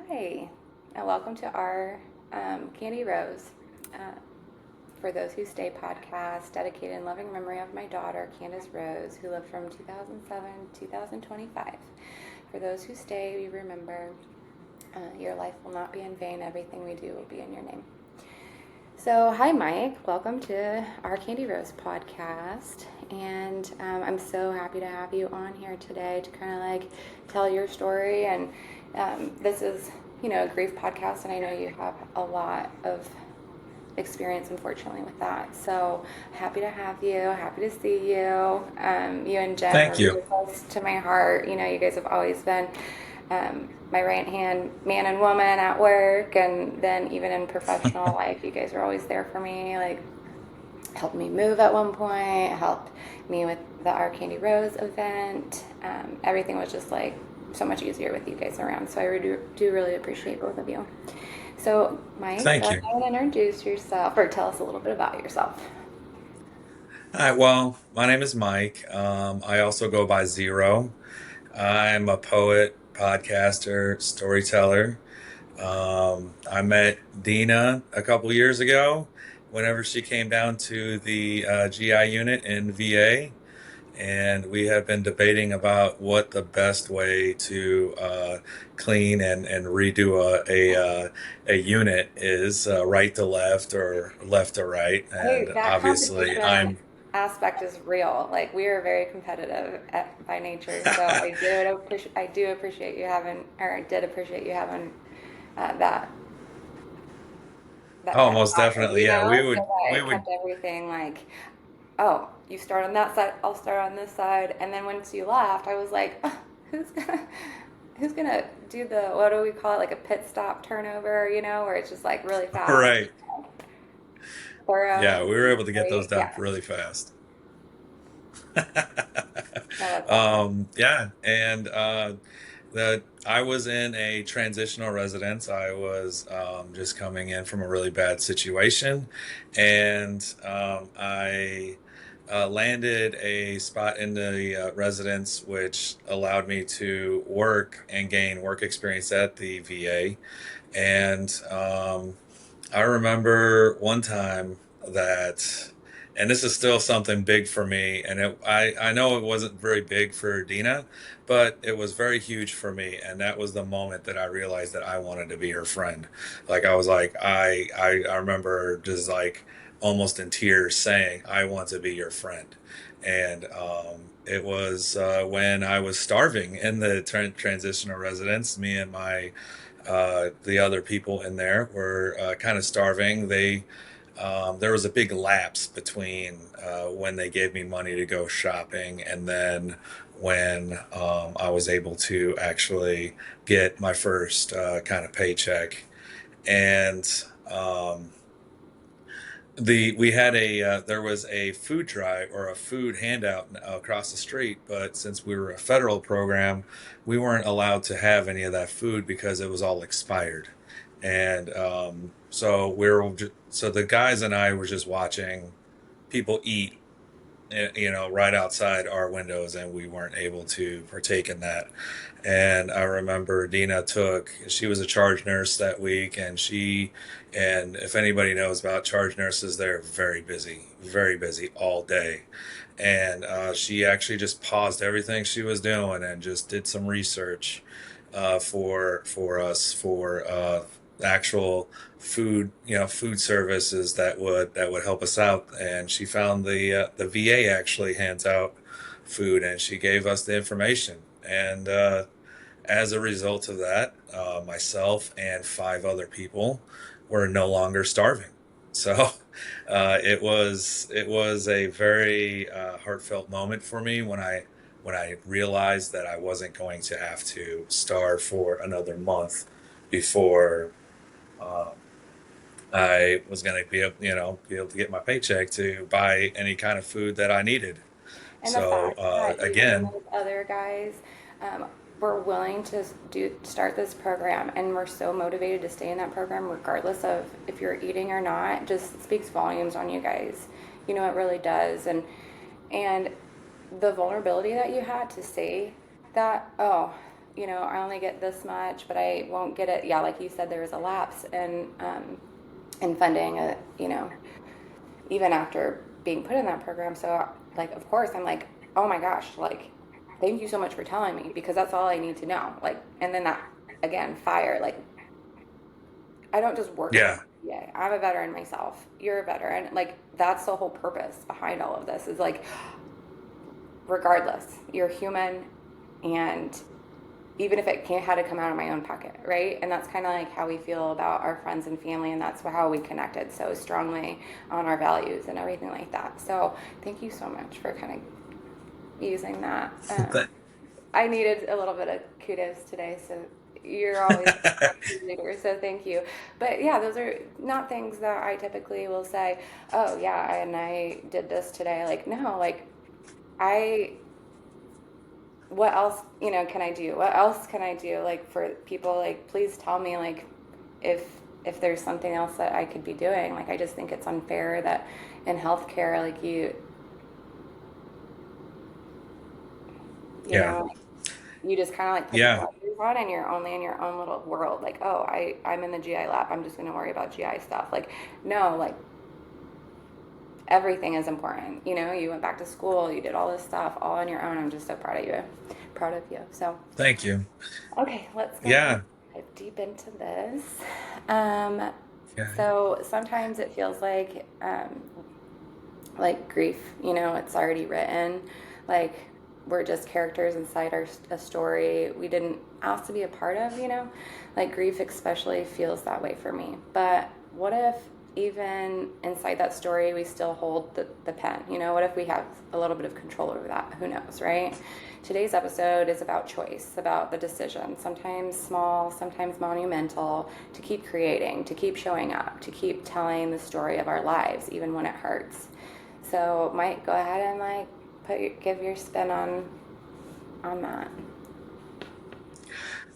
Hi, and welcome to our Candy Rose for Those Who Stay podcast, dedicated in loving memory of my daughter, Candace Rose, who lived from 2007 to 2025. For those who stay, we remember your life will not be in vain. Everything we do will be in your name. So, hi, Mike. Welcome to our Candy Rose podcast. And I'm so happy to have you on here today to kind of like tell your story. And this is, a grief podcast, and I know you have a lot of experience, unfortunately, with that. So, happy to have you. Happy to see you. You and Jen Thank are you. really close to my heart. You guys have always been my right hand man and woman at work, and then even in professional life, you guys are always there for me. Like, helped me move at one point, helped me with the Our Candy Rose event. Everything was just like so much easier with you guys around. So I do really appreciate both of you. So, Mike, go Thank ahead you. and introduce yourself or tell us a little bit about yourself. Hi, well, my name is Mike. I also go by Zero. I'm a poet, podcaster, storyteller. I met Dina a couple years ago whenever she came down to the GI unit in VA. And we have been debating about what the best way to clean and redo a unit is, right to left or left to right. Hey, And that obviously, competition I'm aspect is real. Like, we are very competitive by nature, so I do appreciate you having, or did appreciate you having that oh, kind of most power, definitely, yeah. so that We it would kept everything like, oh, you start on that side, I'll start on this side, and then once you left, I was like, oh, who's gonna who's gonna do the, what do we call it, like a pit stop turnover, where it's just like really fast, right. thorough, Yeah, we were able to get those great, done yeah, really fast. no, that's awesome. Yeah, and I was in a transitional residence. I was just coming in from a really bad situation, and I landed a spot in the residence, which allowed me to work and gain work experience at the VA. And I remember one time that, and this is still something big for me, and I know it wasn't very big for Dina, but it was very huge for me, and that was the moment that I realized that I wanted to be her friend. Like I was like, I remember just like almost in tears saying, I want to be your friend. And it was when I was starving in the transitional residence. Me and my the other people in there were kind of starving. There was a big lapse between when they gave me money to go shopping and then when I was able to actually get my first kind of paycheck. And um, we had there was a food drive or a food handout across the street, but since we were a federal program, we weren't allowed to have any of that food because it was all expired. And so so the guys and I were just watching people eat, right outside our windows, and we weren't able to partake in that. And I remember she was a charge nurse that week, and if anybody knows about charge nurses, they're very busy all day. And she actually just paused everything she was doing and just did some research for us for actual food services that would help us out. And she found the VA actually hands out food, and she gave us the information. And as a result of that, myself and five other people were no longer starving. So it was a very heartfelt moment for me when I realized that I wasn't going to have to starve for another month before um, I was going to be able to get my paycheck to buy any kind of food that I needed. And the So fact that you and again, those other guys were willing to start this program and were so motivated to stay in that program, regardless of if you're eating or not, just speaks volumes on you guys. It really does. And the vulnerability that you had to say that, oh, I only get this much, but I won't get it. Yeah, like you said, there was a lapse in funding, even after being put in that program. So, like, of course, I'm like, oh my gosh, like, thank you so much for telling me, because that's all I need to know. Like, and then that, again, fire, like, I don't just work for Yeah. VA. I'm a veteran myself. You're a veteran. Like, that's the whole purpose behind all of this is like, regardless, you're human, and even if it had to come out of my own pocket, right? And that's kind of like how we feel about our friends and family, and that's how we connected so strongly on our values and everything like that. So thank you so much for kind of using that. I needed a little bit of kudos today, so you're always a leader, so thank you. But yeah, those are not things that I typically will say, oh yeah, and I did this today. Like, no, like, I what else, can I do? What else can I do? Like, for people, like, please tell me, like, if there's something else that I could be doing. Like, I just think it's unfair that in healthcare, like, you Yeah. know, you just kind of like put the Yeah. blinders on and you're only in your own little world. Like, oh, I'm in the GI lab. I'm just going to worry about GI stuff. Like, no, like, everything is important. You went back to school, you did all this stuff all on your own. I'm just so proud of you. Proud of you. So, Thank you. okay, let's go ahead Yeah. and dive deep into this. Um, Yeah. so sometimes it feels like grief, it's already written. Like, we're just characters inside a story we didn't ask to be a part of, Like, grief especially feels that way for me. But what if even inside that story we still hold the pen? What if we have a little bit of control over that? Who knows, right? Today's episode is about choice, about the decision, sometimes small, sometimes monumental, to keep creating, to keep showing up, to keep telling the story of our lives, even when it hurts. So, Mike, go ahead and like give your spin on that.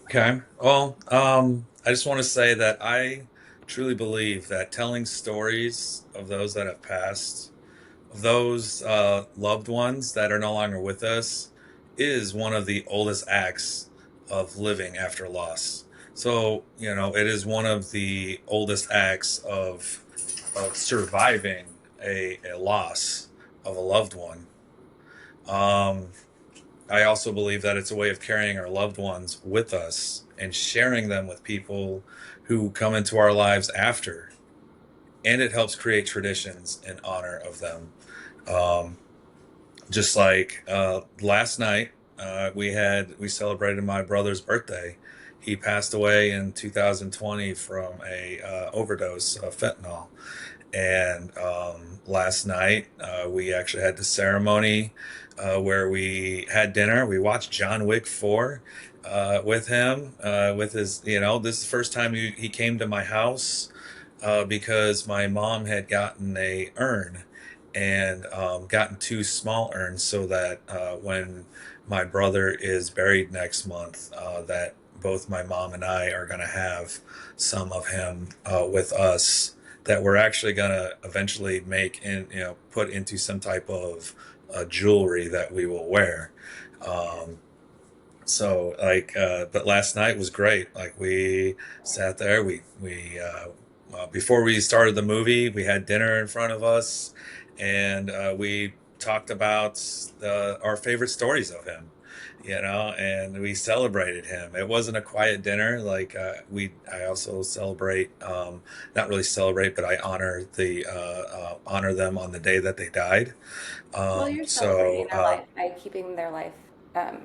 Okay. Well, I just want to say that I truly believe that telling stories of those that have passed, of those loved ones that are no longer with us, is one of the oldest acts of living after loss. So, it is one of the oldest acts of surviving a loss of a loved one. Um, I also believe that it's a way of carrying our loved ones with us and sharing them with people who come into our lives after. And it helps create traditions in honor of them. Um, just like last night, we celebrated my brother's birthday. He passed away in 2020 from a overdose of fentanyl. And last night, we actually had the ceremony where we had dinner. We watched John Wick 4 with him, with his, this is the first time he came to my house because my mom had gotten a urn and gotten two small urns so that when my brother is buried next month, that both my mom and I are going to have some of him with us that we're actually going to eventually make and put into some type of jewelry that we will wear. Um, so like, but last night was great. Like we sat there, before we started the movie, we had dinner in front of us, and we talked about our favorite stories of him, and we celebrated him. It wasn't a quiet dinner. Like I also celebrate, not really celebrate, but I honor them on the day that they died. Well, you're celebrating So their life by keeping their life um,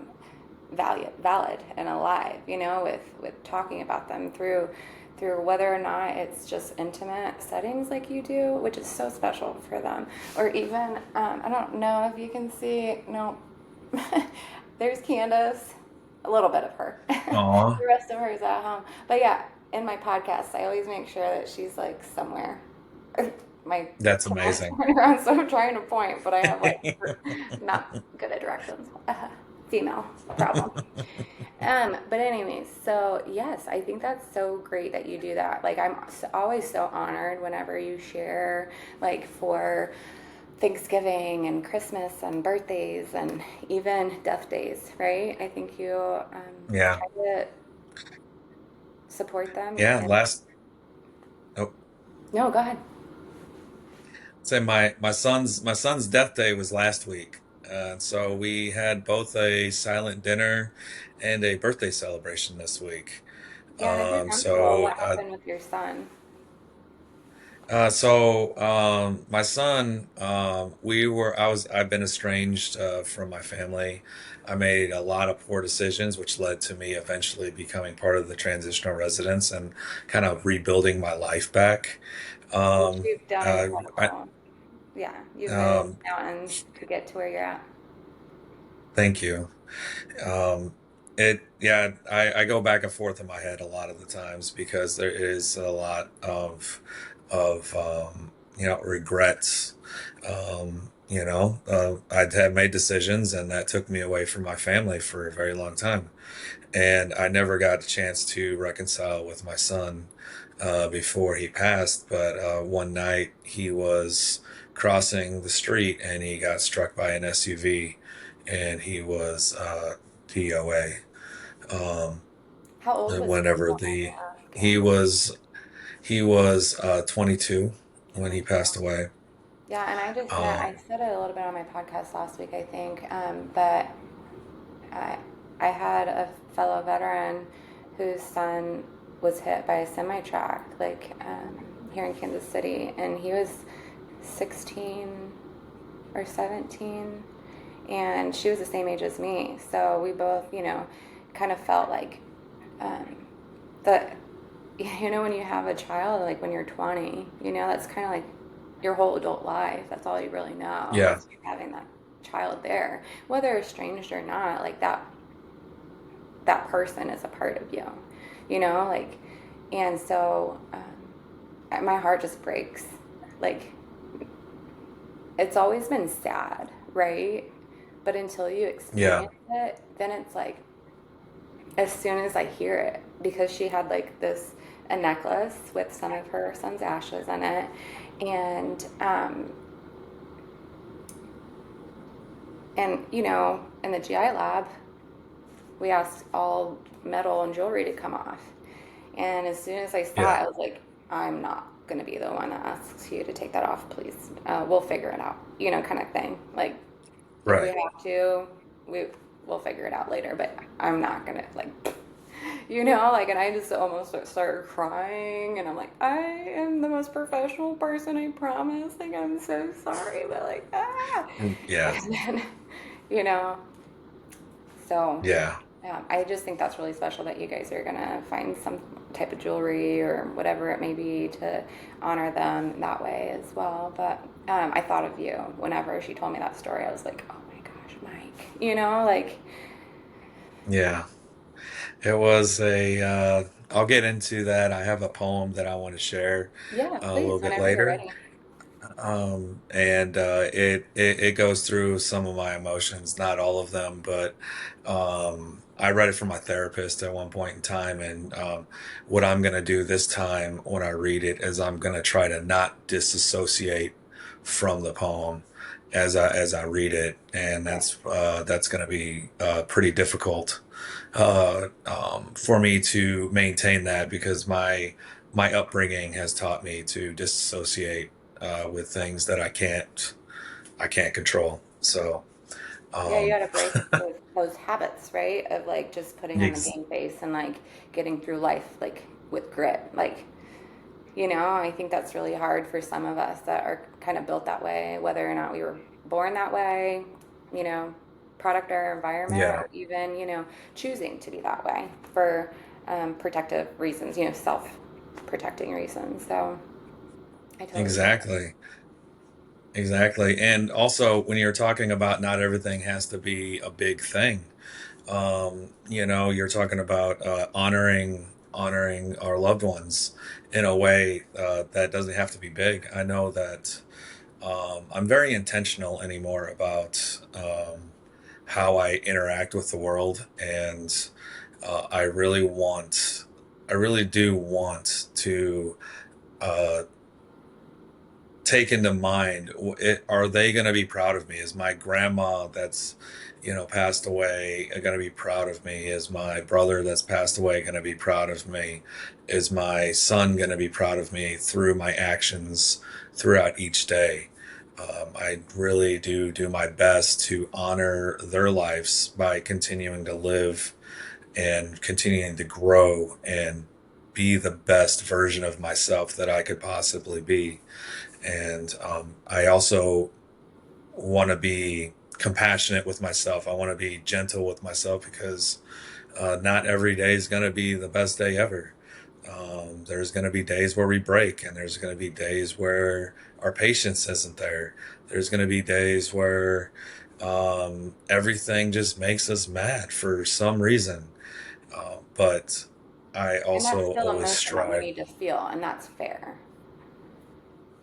valid and alive. With talking about them through whether or not it's just intimate settings like you do, which is so special for them, or even I don't know if you can see. No, there's Candace, a little bit of her. aw, The rest of her is at home. But yeah, in my podcast, I always make sure that she's like somewhere. My that's camera's amazing. turning around, so I'm trying to point, but I have like not good at directions. Female problem. But anyways, so yes, I think that's so great that you do that. Like, I'm always so honored whenever you share, like, for Thanksgiving and Christmas and birthdays and even death days, right? I think you Yeah. try to support them. Yeah. And Oh, no, go ahead. say my son's death day was last week. So we had both a silent dinner and a birthday celebration this week. Yeah, and if you're comfortable, So what happened with your son? My son, I've been estranged from my family. I made a lot of poor decisions, which led to me eventually becoming part of the transitional residence and kind of rebuilding my life back. Which Um, you've done uh, I, incredible. Yeah, you've moved um, mountains to get to where you're at. Thank you. Um, yeah, I go back and forth in my head a lot of the times because there is a lot of regrets. I had made decisions and that took me away from my family for a very long time. And I never got a chance to reconcile with my son before he passed. But one night he was crossing the street and he got struck by an SUV, and he was DOA. Um, How old was he? If you whenever don't mind me the he asking. was he was 22 when he 22. passed away. Yeah, and Um, I said it a little bit on my podcast last week, I think, but I, I had a fellow veteran whose son was hit by a semi truck, like here in Kansas City, and he was 16 or 17, and she was the same age as me. So we both, kind of felt like um, that, when you have a child, like when you're 20, that's kind of like your whole adult life. That's all you really know yeah, is having that child there, whether estranged or not. Like that person is a part of you, like, and so my heart just breaks. Like, it's always been sad, right? But until you yeah, experience it, then it's like, as soon as I hear it, because she had like a necklace with some of her son's ashes in it, and in the GI lab, we asked all metal and jewelry to come off. And as soon as I saw yeah, it, I was like, I'm not going to be the one that asks you to take that off, please. We'll figure it out, kind of thing. Like, if we right. have to, we'll figure it out later, but I'm not going to, like, like, and I just almost started crying. And I'm like, I am the most professional person, I promise. Like, I'm so sorry, but like, ah. Yeah, And then, you know, so yeah, I just think that's really special that you guys are gonna find some type of jewelry or whatever it may be to honor them that way as well. But I thought of you whenever she told me that story. I was like, oh my gosh, Mike. Like, yeah. It was I'll get into that. I have a poem that I want to share yeah, a please, little bit whenever you're later. ready. And it goes through some of my emotions, not all of them, but I read it from my therapist at one point in time. And what I'm going to do this time when I read it is I'm going to try to not disassociate from the poem as I read it, and Yeah. that's going to be pretty difficult for me to maintain that because my upbringing has taught me to disassociate with things that I can't control. So, Yeah, you um, gotta break those habits, right? Of like just putting on the ex- game face and like getting through life like with grit. Like, I think that's really hard for some of us that are kind of built that way, whether or not we were born that way, you know, product of our environment, yeah, or even, choosing to be that way for protective reasons, self protecting reasons. So I totally get it. exactly. Exactly. And also, when you're talking about not everything has to be a big thing, you're talking about honoring our loved ones in a way that doesn't have to be big. I know that I'm very intentional anymore about how I interact with the world, and I really do want to uh, take into mind, are they going to be proud of me? Is my grandma that's passed away going to be proud of me? Is my brother that's passed away going to be proud of me? Is my son going to be proud of me through my actions throughout each day? I really do my best to honor their lives by continuing to live and continuing to grow and be the best version of myself that I could possibly be. And I also want to be compassionate with myself. I want to be gentle with myself because not every day is going to be the best day ever. There's going to be days where we break, and there's going to be days where our patience isn't there. There's going to be days where everything just makes us mad for some reason. But I And that's also still always emotion that we strive. need to feel, and that's fair.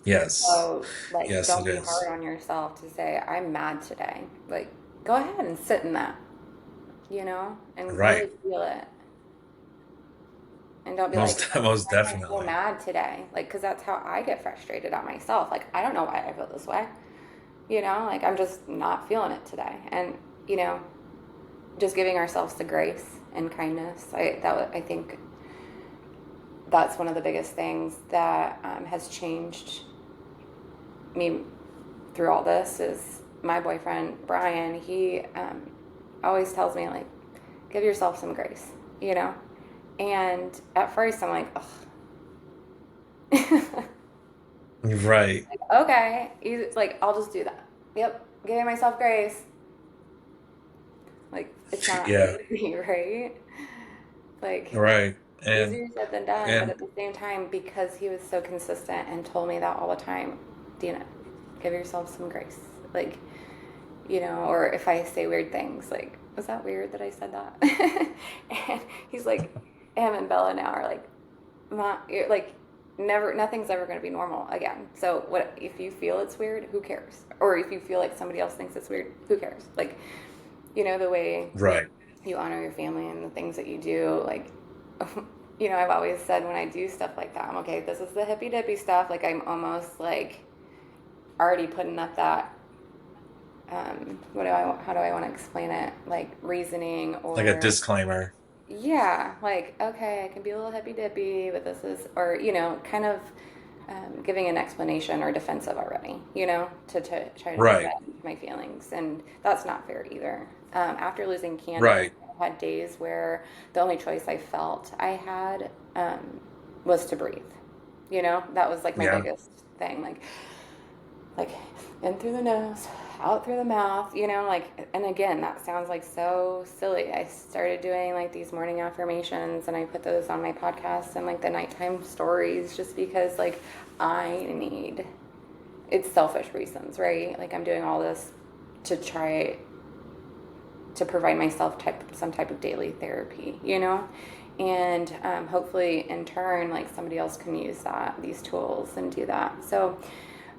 And Yes, so, like, yes, don't it be is. hard on yourself to say, I'm mad today. Like, go ahead and sit in that, and really Right. feel it. And don't be like, Most oh, most why am I so definitely. mad today? Like, because that's how I get frustrated at myself. Like, I don't know why I feel this way. Like I'm just not feeling it today. And, you know, just giving ourselves the grace and kindness. I think that's one of the biggest things that has changed me through all this is my boyfriend Brian. He always tells me like, give yourself some grace, you know. And at first I'm like, ugh. Right. Okay, he's like, I'll just do that. Yep, giving myself grace. Like it's not Yeah. easy, right? Like Right. And easier said than done, but and at the same time, because he was so consistent and told me that all the time, Dina, give yourself some grace. Like, or if I say weird things, like, was that weird that I said that? And he's like, him and Bella now are like, Ma, you're like, never, nothing's ever going to be normal again. So what if you feel it's weird? Who cares? Or if you feel like somebody else thinks it's weird, who cares? Like, the way right. you honor your family and the things that you do, like, I've always said when I do stuff like that, I'm okay, this is the hippy dippy stuff. Like, I'm almost like already putting up that, how do I want to explain it? Like, reasoning Like a or, disclaimer. yeah, like, okay, I can be a little hippy dippy, but this is, or, kind of giving an explanation or defensive already, to try to Right. defend my feelings. And that's not fair either. After losing Candace, Right. I had days where the only choice I felt I had was to breathe. That was like my Yeah. biggest thing. Like in through the nose, out through the mouth, like, and again, that sounds like so silly. I started doing like these morning affirmations and I put those on my podcast and like the nighttime stories just because like I need, it's selfish reasons, right? Like I'm doing all this to try to provide myself some type of daily therapy, and hopefully in turn like somebody else can use these tools and do that. So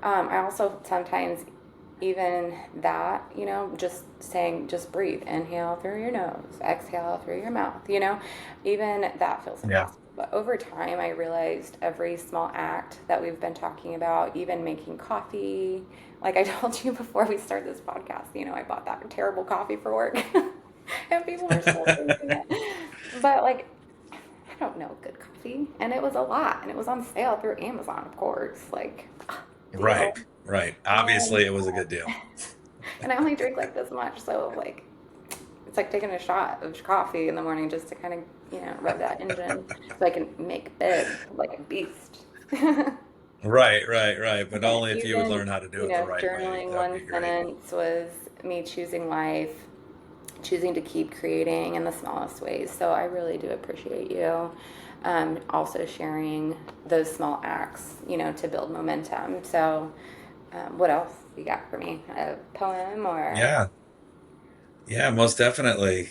I also sometimes even that, just saying, just breathe, inhale through your nose, exhale through your mouth, even that feels Yeah. impossible. But over time, I realized every small act that we've been talking about, even making coffee, like I told you before we started this podcast, I bought that terrible coffee for work and people were still drinking it. But like, I don't know good coffee. And it was a lot. And it was on sale through Amazon, of course. Like, Right. deal. Right. And Obviously, it was a good deal. and I only drink like this much, so like it's like taking a shot of coffee in the morning just to kind of rev that engine so I can make bed like a beast. Right. Right. Right. But only if you would Even learn how to do it the right way. journaling That would one be great. sentence was me choosing life, choosing to keep creating in the smallest ways. So I really do appreciate you. Also sharing those small acts, to build momentum. So, what else you got for me? A poem or? Yeah. Yeah, most definitely.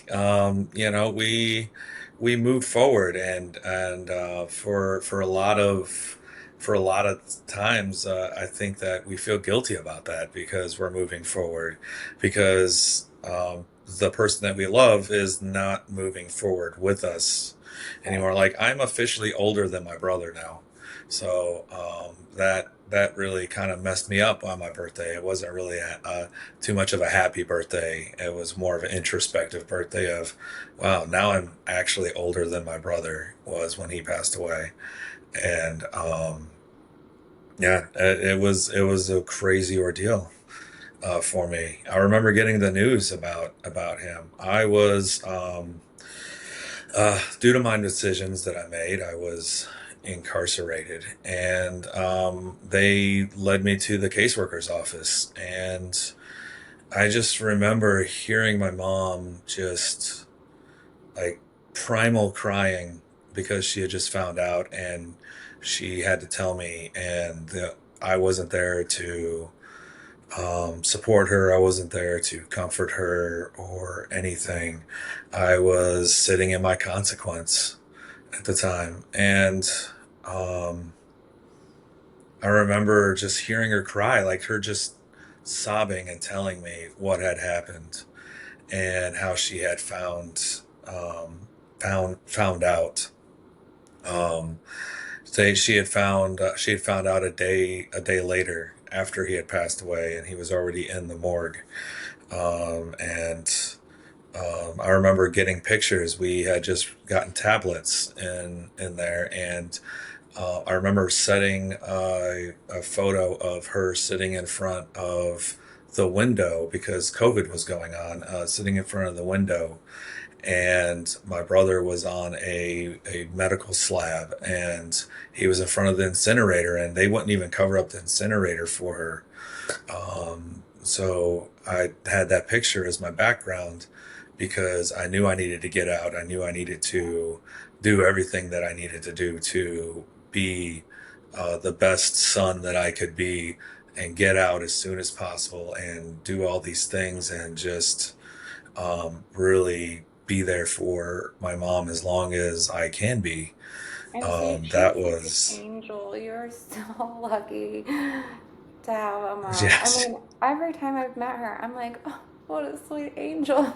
We moved forward, and for a lot of times, I think that we feel guilty about that because we're moving forward, because the person that we love is not moving forward with us anymore. Like I'm officially older than my brother now, So that really kind of messed me up on my birthday. It wasn't really too much of a happy birthday. It was more of an introspective birthday of, wow, now I'm actually older than my brother was when he passed away. And yeah, it was a crazy ordeal for me. I remember getting the news about him. I was due to my decisions that I made, I was incarcerated, and they led me to the caseworker's office. And I just remember hearing my mom just like primal crying because she had just found out, and she had to tell me, and I wasn't there to support her. I wasn't there to comfort her or anything. I was sitting in my consequence at the time. And um, I remember just hearing her cry, like her just sobbing and telling me what had happened and how she had found out. Um, she had found out a day later after he had passed away, and he was already in the morgue. And I remember getting pictures. We had just gotten tablets in there, and I remember setting a photo of her sitting in front of the window because COVID was going on, sitting in front of the window, and my brother was on a medical slab, and he was in front of the incinerator, and they wouldn't even cover up the incinerator for her. So I had that picture as my background because I knew I needed to get out. I knew I needed to do everything that I needed to do to be the best son that I could be, and get out as soon as possible and do all these things, and just really be there for my mom as long as I can be. And see, That she's such an was, angel. You're so lucky to have a mom. I yes. mean, every time I've met her, I'm like, oh, what a sweet angel.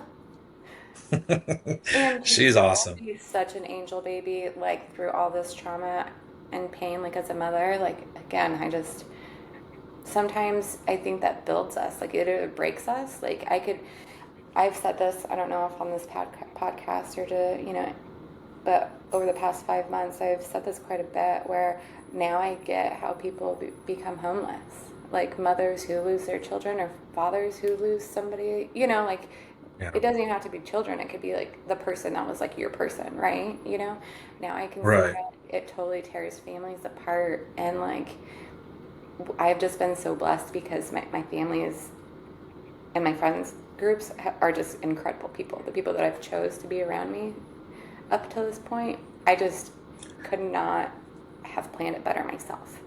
And She's still, awesome. she's such an angel baby, like through all this trauma and pain, like as a mother. Like, again, sometimes I think that builds us, like it either breaks us. I've said this, I don't know if on this podcast or to, but over the past 5 months, I've said this quite a bit where now I get how people become homeless. Like mothers who lose their children or fathers who lose somebody, like Yeah. it doesn't even have to be children. It could be like the person that was like your person, right? Now I can see Right. how it totally tears families apart. And like, I've just been so blessed because my family is, and my friends groups are just incredible people. The people that I've chose to be around me up to this point, I just could not have planned it better myself.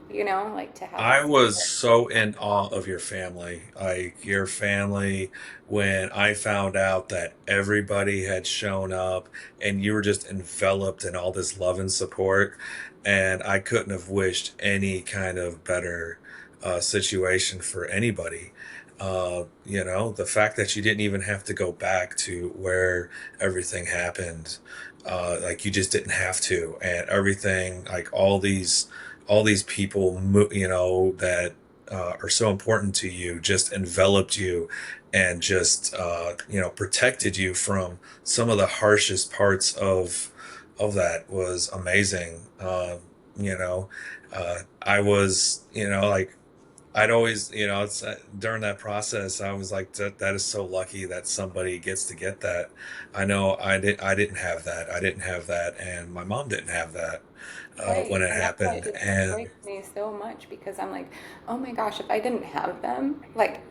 Like to have I that was support. so in awe of your family. Like your family, when I found out that everybody had shown up and you were just enveloped in all this love and support. And I couldn't have wished any kind of better situation for anybody. The fact that you didn't even have to go back to where everything happened, like you just didn't have to, and everything, like all these people, that are so important to you, just enveloped you and just, protected you from some of the harshest parts of that was amazing. You know, I was, like, I'd always, it's during that process, I was like, that is so lucky that somebody gets to get that. I know I didn't have that. I didn't have that, and my mom didn't have that when Right. it And that's why it happened. just And breaks me so much because I'm like, oh my gosh, if I didn't have them, like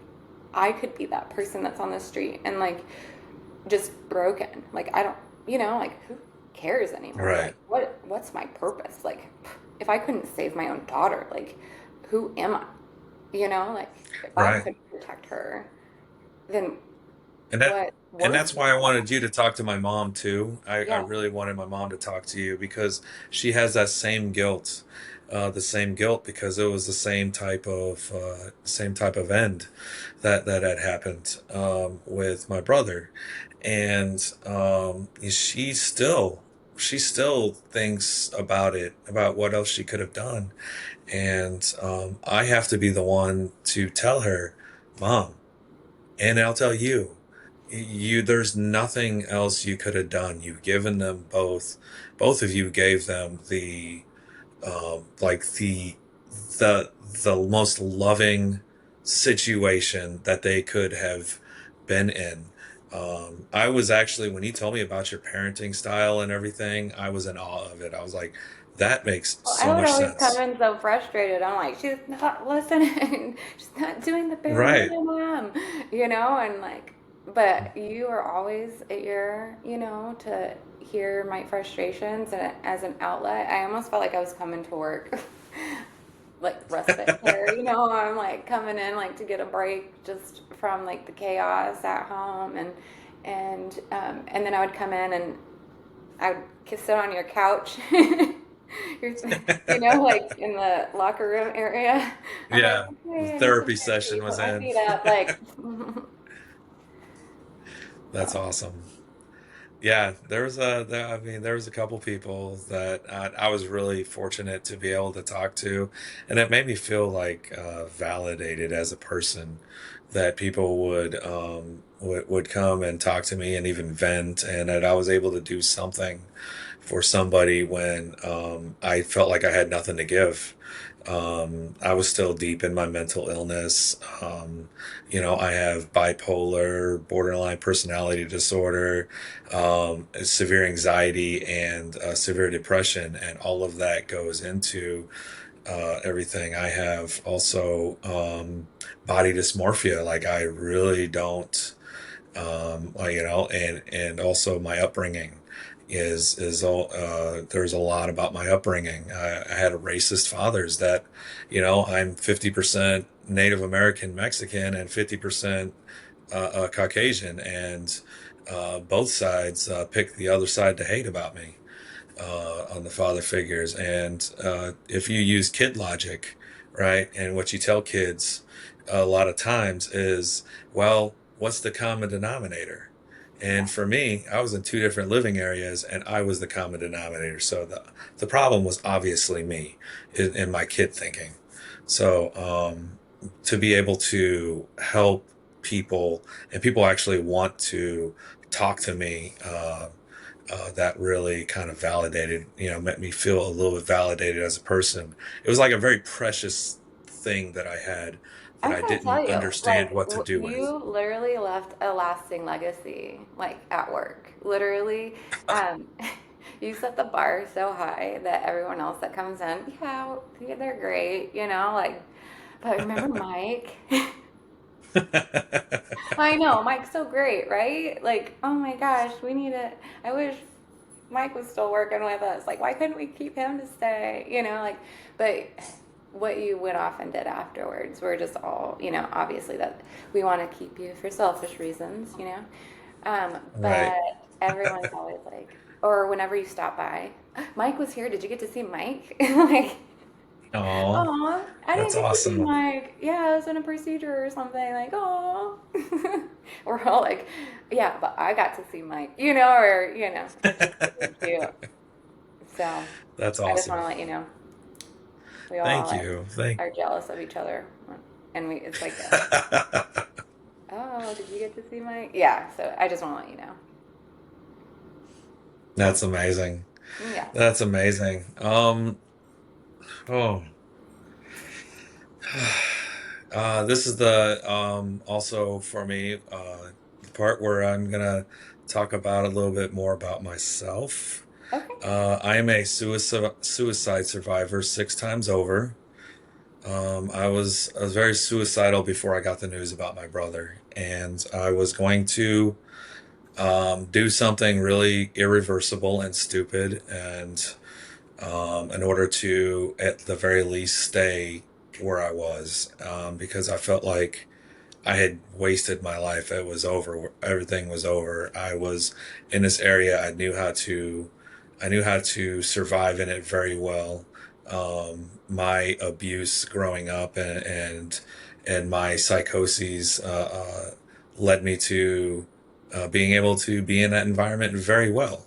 I could be that person that's on the street and like just broken. Like I don't, like who cares anymore? right, Like what's my purpose? Like if I couldn't save my own daughter, like who am I? Like if I right. couldn't protect her, then And that what and worth that's am why I I? wanted you to talk to my mom too. I Yeah, really wanted my mom to talk to you because she has that same guilt, the same guilt because it was the same type of end that had happened with my brother, and she still she still thinks about it, about what else she could have done. And I have to be the one to tell her, Mom, and I'll tell you, there's nothing else you could have done. You've given them both of you gave them like the the most loving situation that they could have been in. I was actually, when he told me about your parenting style and everything, I was in awe of it. I was like, that makes Well, I so would much always come sense. in so frustrated. I'm like, she's not listening. She's not doing the bare Right. minimum, you know, and like, but you are always at your, to hear my frustrations and as an outlet. I almost felt like I was coming to work, like respite care, I'm like coming in like to get a break just from like the chaos at home and then I would come in and I would sit on your couch. Like in the locker room area. I'm like, Yeah. The okay, I need some therapy therapy. session was Put my in. feet up, like. That's So awesome. Yeah, I mean, there was a couple people that I was really fortunate to be able to talk to, and it made me feel like validated as a person. That people would come and talk to me and even vent, and that I was able to do something for somebody when I felt like I had nothing to give. I was still deep in my mental illness. I have bipolar, borderline personality disorder, severe anxiety, and severe depression, and all of that goes into everything. I have also body dysmorphia. Like I really don't and also my upbringing is all there's a lot about my upbringing. I had a racist fathers that I'm 50% Native American Mexican and 50% Caucasian, and both sides pick the other side to hate about me on the father figures. And if you use kid logic, right, and what you tell kids a lot of times is, well, what's the common denominator? yeah, And for me, I was in two different living areas, and I was the common denominator. So the problem was obviously me in my kid thinking. So to be able to help people, and people actually want to talk to me, that really kind of validated, made me feel a little bit validated as a person. It was like a very precious thing that I had that I'm I gonna tell didn't you, understand like what to do with. you literally left a lasting legacy, like at work. Literally, um, you set the bar so high that everyone else that comes in, yeah, they're great, like. But remember Mike? I know, Mike's so great, right? Like, oh my gosh, we need it. I wish Mike was still working with us. Like, why couldn't we keep him to stay? Like, but what you went off and did afterwards, we're just all, obviously that we want to keep you for selfish reasons. But Right. everyone's always like, or whenever you stop by, Mike was here. Did you get to see Mike? Like, Oh, oh, I didn't that's get to see awesome. Mike. Yeah, I was in a procedure or something. Like, oh, we're all like, yeah, but I got to see Mike. Or it's just really cute. So That's I just want awesome. to let you know we all Thank like you. are jealous of each other, and it's like, oh, did you get to see Mike? Yeah. So I just want to let you know. That's amazing. Yeah. That's amazing. Oh, this is the also for me the part where I'm gonna talk about a little bit more about myself. Okay. I am a suicide survivor 6 times over. I was very suicidal before I got the news about my brother, and I was going to do something really irreversible and stupid, and in order to, at the very least, stay where I was, because I felt like I had wasted my life. It was over. Everything was over. I was in this area. I knew how to survive in it very well. My abuse growing up and my psychoses led me to being able to be in that environment very well.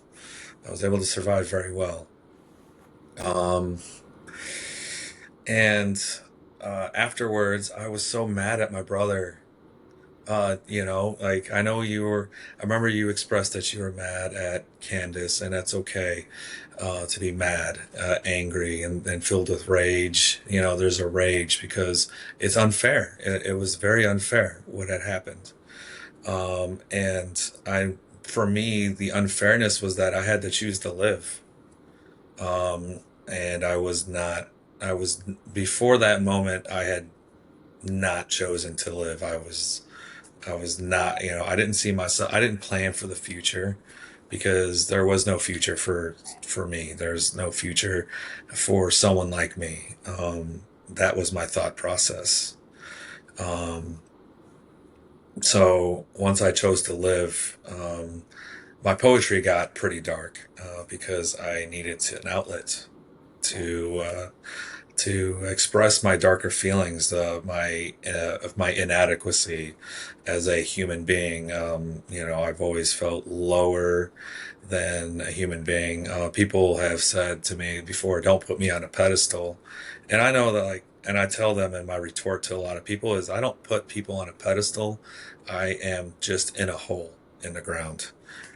I was able to survive very well. Um, and afterwards, I was so mad at my brother. Like I know I remember you expressed that you were mad at Candace, and that's okay, to be mad, angry, and filled with rage. There's a rage because it's unfair. It was very unfair what had happened. And for me, the unfairness was that I had to choose to live. And I was not, I was, before that moment, I had not chosen to live. I was not, I didn't see myself, I didn't plan for the future because there was no future for me. There's no future for someone like me. That was my thought process. Um, so once I chose to live, my poetry got pretty dark, because I needed an outlet to express my darker feelings, my of my inadequacy as a human being. I've always felt lower than a human being. People have said to me before, "Don't put me on a pedestal," and I know that, and I tell them, and my retort to a lot of people is, I don't put people on a pedestal. I am just in a hole in the ground,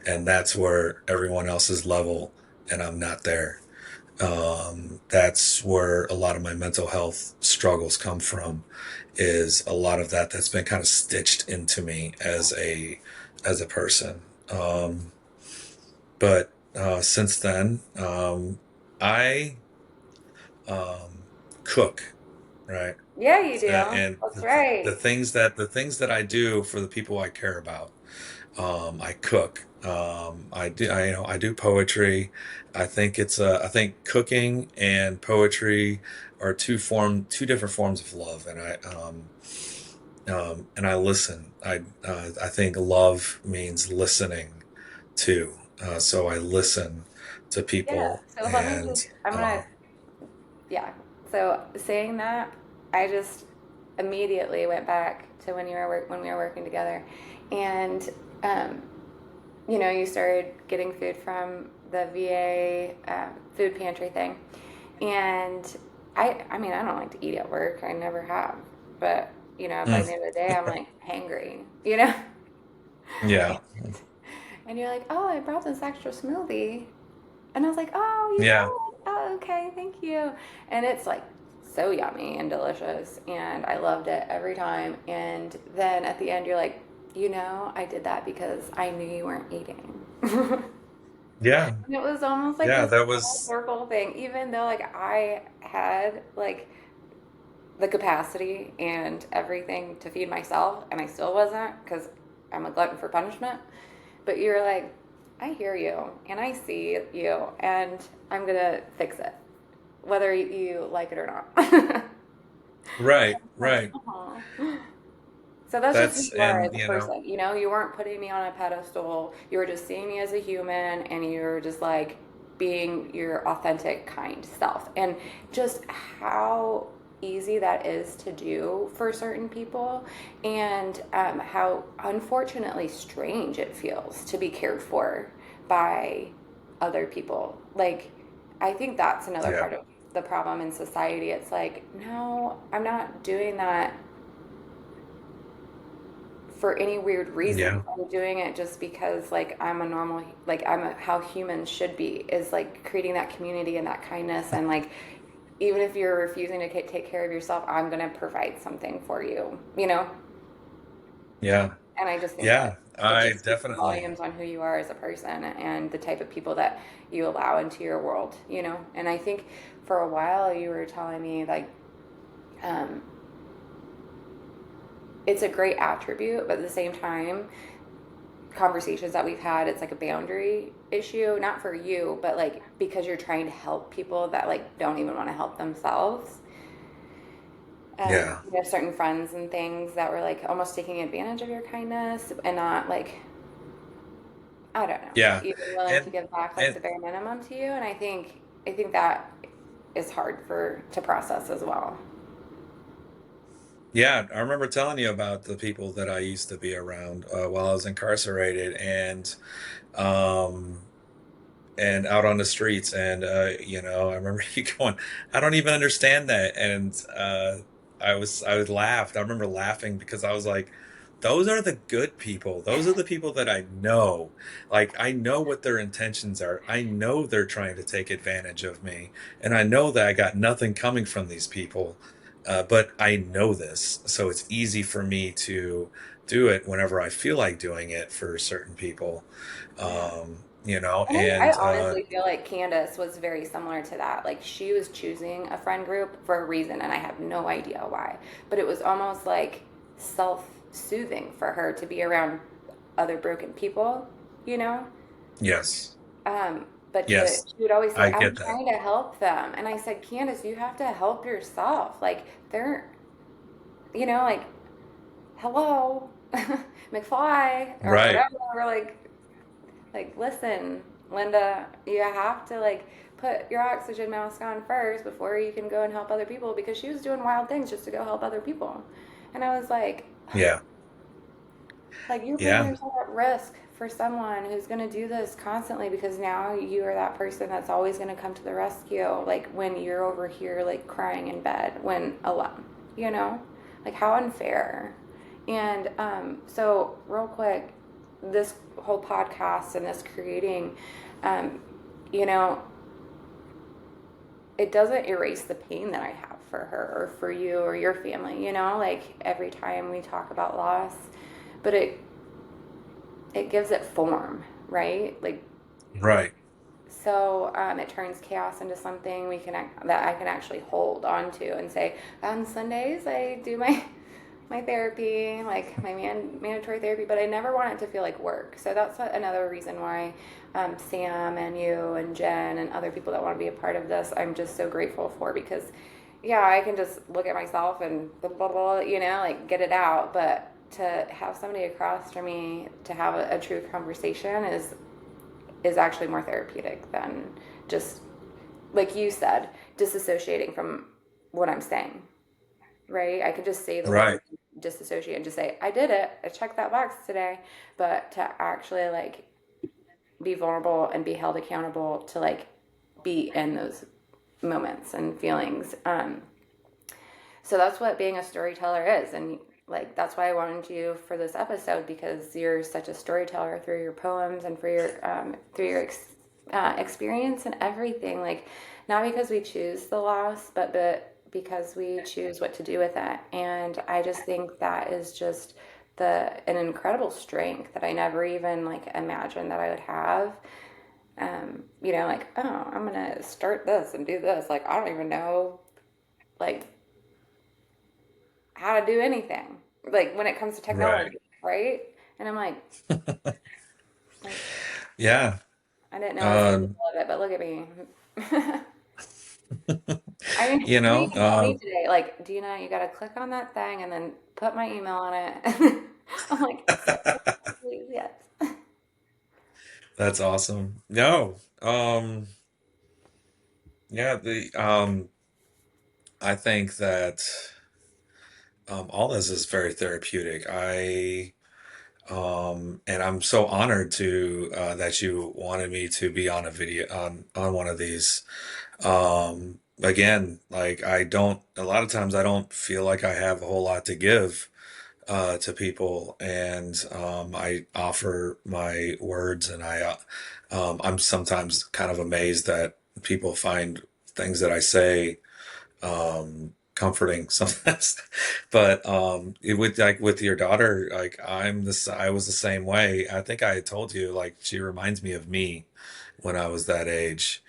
and that's where everyone else is level, and I'm not there. That's where a lot of my mental health struggles come from, is a lot of that's been kind of stitched into me as a person. But since then, I cook, right? Yeah, you do. And That's the right. things that I do for the people I care about. I cook. I do poetry. I think cooking and poetry are two different forms of love, and I listen. I think love means listening too. So I listen to Yeah. people, So let me and just, I'm gonna, yeah. So saying that, I just immediately went back to when we were working together, and um, you started getting food from the VA food pantry thing, and I mean, I don't like to eat at work. I never have, but by the mm, end of the day, I'm like hangry. yeah, And you're like, oh, I brought this extra smoothie. And I was like, oh, you yeah, did? Oh, okay, thank you. And it's like so yummy and delicious. And I loved it every time. And then at the end, you're like, I did that because I knew you weren't eating. And yeah, it was almost like yeah. this That full was circle thing, even though like I had like the capacity and everything to feed myself, and I still wasn't because I'm a glutton for punishment. But you're like, I hear you and I see you, and I'm gonna fix it, whether you like it or not. right, Like, right. oh. So that's just who That's you are and as a person. You weren't putting me on a pedestal. You were just seeing me as a human, and you were just like being your authentic, kind self. And just how easy that is to do for certain people, and how unfortunately strange it feels to be cared for by other people. Like, I think that's another yeah, part of the problem in society. It's like, no, I'm not doing that for any weird reason. yeah, I'm doing it just because like I'm a normal, like how humans should be, is like creating that community and that kindness, and like even if you're refusing to take care of yourself, I'm going to provide something for you. yeah, And I just think that yeah. it I just speaks definitely, volumes on who you are as a person and the type of people that you allow into your world. And I think for a while you were telling me like um, it's a great attribute, but at the same time, conversations that we've had, it's like a boundary issue, not for you, but like because you're trying to help people that like don't even want to help themselves. yeah, You have certain friends and things that were like almost taking advantage of your kindness and not like, I don't know, yeah, even willing to and give back like and the bare minimum to you. And I think that is hard for to process as well. yeah. I remember telling you about the people that I used to be around, while I was incarcerated, and um, and out on the streets. And, I remember you going, I don't even understand that. And I was laughed. I remember laughing because I was like, those are the good people. Those are the people that I know. Like, I know what their intentions are. I know they're trying to take advantage of me. And I know that I got nothing coming from these people. But I know this. So it's easy for me to do it whenever I feel like doing it for certain people. Yeah. And I And honestly feel like Candace was very similar to that. Like she was choosing a friend group for a reason, and I have no idea why. But it was almost like self-soothing for her to be around other broken people, you know? yes, But yes, she would always say, I I'm get that. trying to help them. And I said, Candace, you have to help yourself. Like they're, like, hello, McFly or Right, whatever. Like, listen, Linda, you have to like put your oxygen mask on first before you can go and help other people because she was doing wild things just to go help other people. And I was yeah, like you're putting yeah, yourself at risk for someone who's going to do this constantly because now you are that person that's always going to come to the rescue like when you're over here like crying in bed when alone, you know? Like how unfair. And so real quick, this whole podcast and this creating, um, you know, it doesn't erase the pain that I have for her or for you or your family, like every time we talk about loss, but it gives it form, right? Like right, so it turns chaos into something that I can actually hold on to and say on Sundays I do my therapy, like my mandatory therapy, but I never want it to feel like work. So that's another reason why Sam and you and Jen and other people that want to be a part of this, I'm just so grateful for because, yeah, I can just look at myself and blah, blah, blah, like get it out. But to have somebody across from me to have a true conversation is actually more therapeutic than just, like you said, disassociating from what I'm saying, right? I could just say the word right, disassociate and just say, I did it. I checked that box today. But to actually like be vulnerable and be held accountable to like be in those moments and feelings. So that's what being a storyteller is. And like, that's why I wanted you for this episode because you're such a storyteller through your poems and through your experience and everything. Like, not because we choose the loss, but because we choose what to do with it. And I just think that is just an incredible strength that I never even like imagined that I would have. Like, oh, I'm gonna start this and do this. Like, I don't even know like how to do anything. Like when it comes to right. technology, right? And I'm like Yeah. I didn't know I was Um, capable of it, but look at me. I mean, you you know, even told me today, like, do you know you got to click on that thing and then put my email on it? I'm like, please, yes. that's awesome. No, yeah, I think that all this is very therapeutic. And I'm so honored to that you wanted me to be on a video on one of these. Again, like a lot of times I don't feel like I have a whole lot to give to people, and I offer my words, and I'm sometimes kind of amazed that people find things that I say comforting sometimes. But it would like with your daughter, like I was the same way. I think I had told you, like she reminds me of me when I was that age.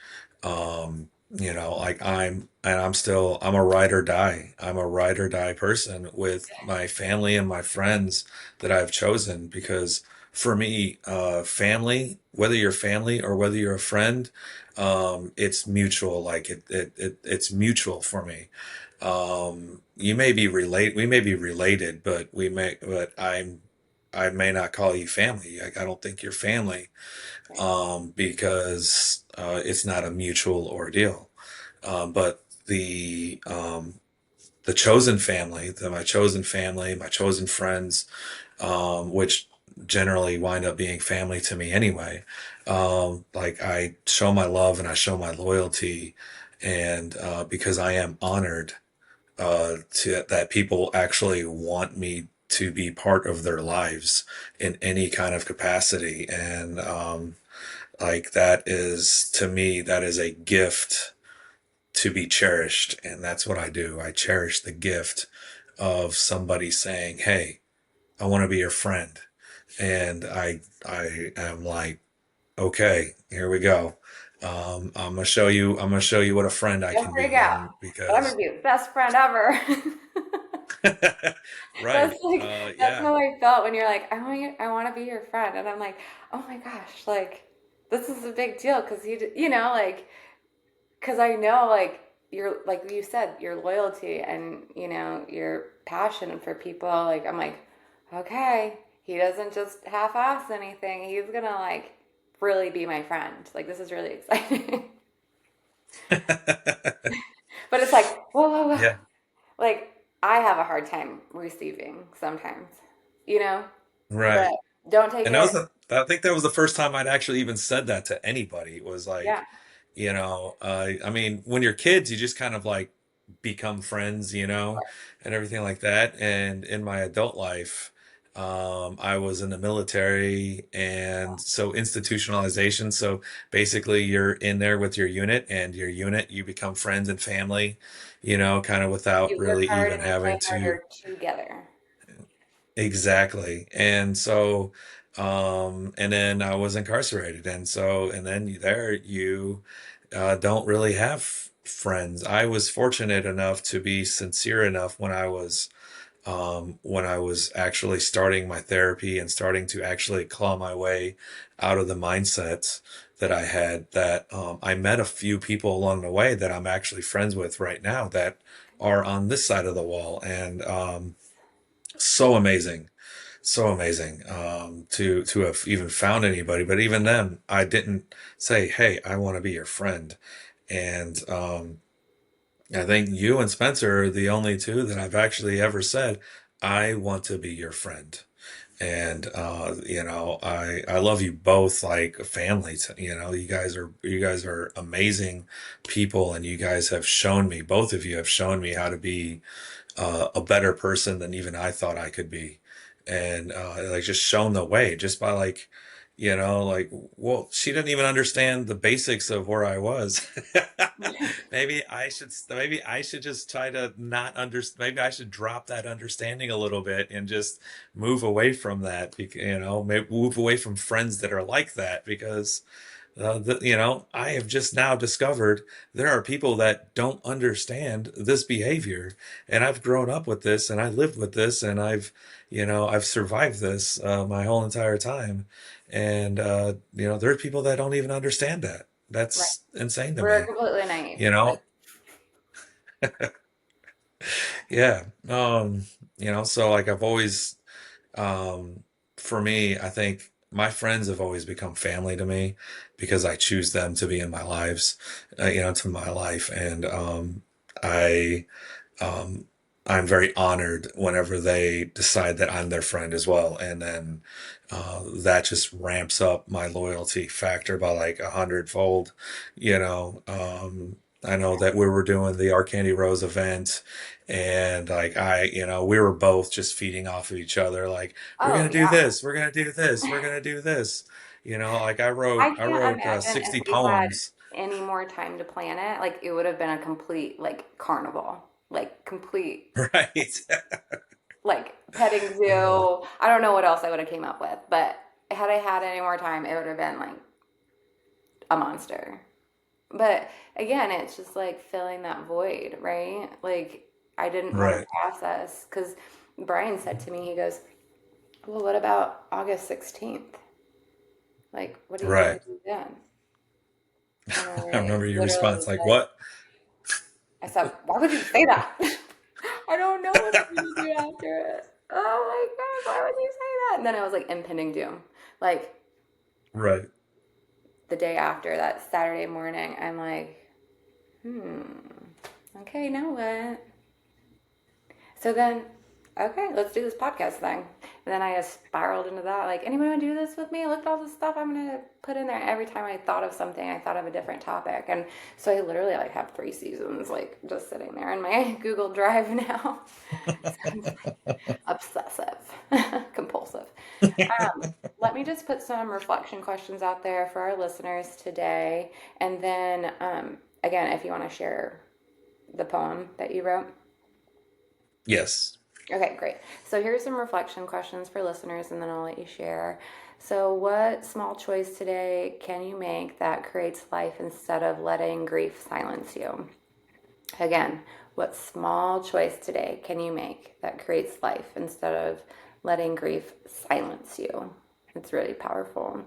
Like I'm a ride or die. I'm a ride or die person with my family and my friends that I've chosen because for me, family, whether you're family or whether you're a friend, it's mutual. Like it's mutual for me. We may be related, but I may not call you family. Like, I don't think you're family, Right. because it's not a mutual ordeal. But the chosen family, my chosen friends, which generally wind up being family to me anyway. Like I show my love and I show my loyalty, and because I am honored to that people actually want me to be part of their lives in any kind of capacity, and like that is to me that is a gift to be cherished, and that's what I do. I cherish the gift of somebody saying, "Hey, I want to be your friend," and I am like, "Okay, here we go. I'm gonna show you. I'm gonna show you what a friend I Don't can freak be." out. And But I'm gonna because, be your best friend ever. That's right, like that's yeah, how I felt when you're like, I want to be your friend, and I'm like, oh my gosh, like this is a big deal because like because I know like your like you said your loyalty and your passion for people. Like I'm like, okay, he doesn't just half-ass anything. He's gonna like really be my friend. Like this is really exciting. But it's like, whoa, whoa, whoa. yeah, Like I have a hard time receiving sometimes, you know, but right. don't take And that it. was I think that was the first time I'd actually even said that to anybody. It was Yeah, like, I mean, when you're kids, you just kind of like become friends, and everything like that. And in my adult life, I was in the military, and so institutionalization. So basically, you're in there with your unit, and your unit, you become friends and family, kind of without you work really hard even and you play having to. harder together. Exactly. And so, and then I was incarcerated. And so, and then there you don't really have friends. I was fortunate enough to be sincere enough when I was actually starting my therapy and starting to actually claw my way out of the mindset that I had, that I met a few people along the way that I'm actually friends with right now that are on this side of the wall. And so amazing, so amazing, to have even found anybody. But even then, I didn't say, "Hey, I want to be your friend." And I think you and Spencer are the only two that I've actually ever said, "I want to be your friend." And I love you both like a family. You guys are amazing people, and you guys have shown me. Both of you have shown me how to be a better person than even I thought I could be. And like just shown the way just by like, like, well, she didn't even understand the basics of where I was. Maybe I should just try to not understand. Maybe I should drop that understanding a little bit and just move away from that. Maybe move away from friends that are like that, because I have just now discovered there are people that don't understand this behavior, and I've grown up with this, and I lived with this, and I've survived this my whole entire time, and there are people that don't even understand that. Right. That's insane to We're me. completely naive. You Like, know, yeah. So like I've always Um, for me, I think my friends have always become family to me because I choose them to be in my lives, to my life. And um, I'm very honored whenever they decide that I'm their friend as well. And then that just ramps up my loyalty factor by like 100-fold. I know that we were doing the Our Candy Rose event, and like we were both just feeding off of each other. Like, we're oh gonna do yeah. this, we're gonna do this, we're gonna do this. Like I I wrote, I can't wrote imagine if 60 we had poems. any more time to plan it. Like it would have been a complete like carnival. Like complete Right? like petting Uh, zoo. I don't know what else I would have came up with, but had I had any more time, it would have been like a monster. But again, it's just like filling that void, right? Like I didn't want to right. process because Brian said to me, he goes, "Well, what about August 16th? Like, what are you gonna Right. do then?" And I I remember your literally response, was like, like, what? I said, "Why would you say that?" I don't know what I'm gonna do after it. Oh my gosh, why would you say that? And then I was like impending doom. Like Right. the day after that Saturday morning, I'm like, hmm, okay, now what? So then okay, let's do this podcast thing. And then I just spiraled into that. Like, anyone want to do this with me? Look at all the stuff I'm going to put in there. Every time I thought of something, I thought of a different topic. And so I literally like have 3 seasons, like just sitting there in my Google Drive now. Sounds obsessive, compulsive. Let me just put some reflection questions out there for our listeners today. And then, again, if you want to share the poem that you wrote. Yes. Okay, great. So here's some reflection questions for listeners, and then I'll let you share. So, what small choice today can you make that creates life instead of letting grief silence you? Again, what small choice today can you make that creates life instead of letting grief silence you? It's really powerful.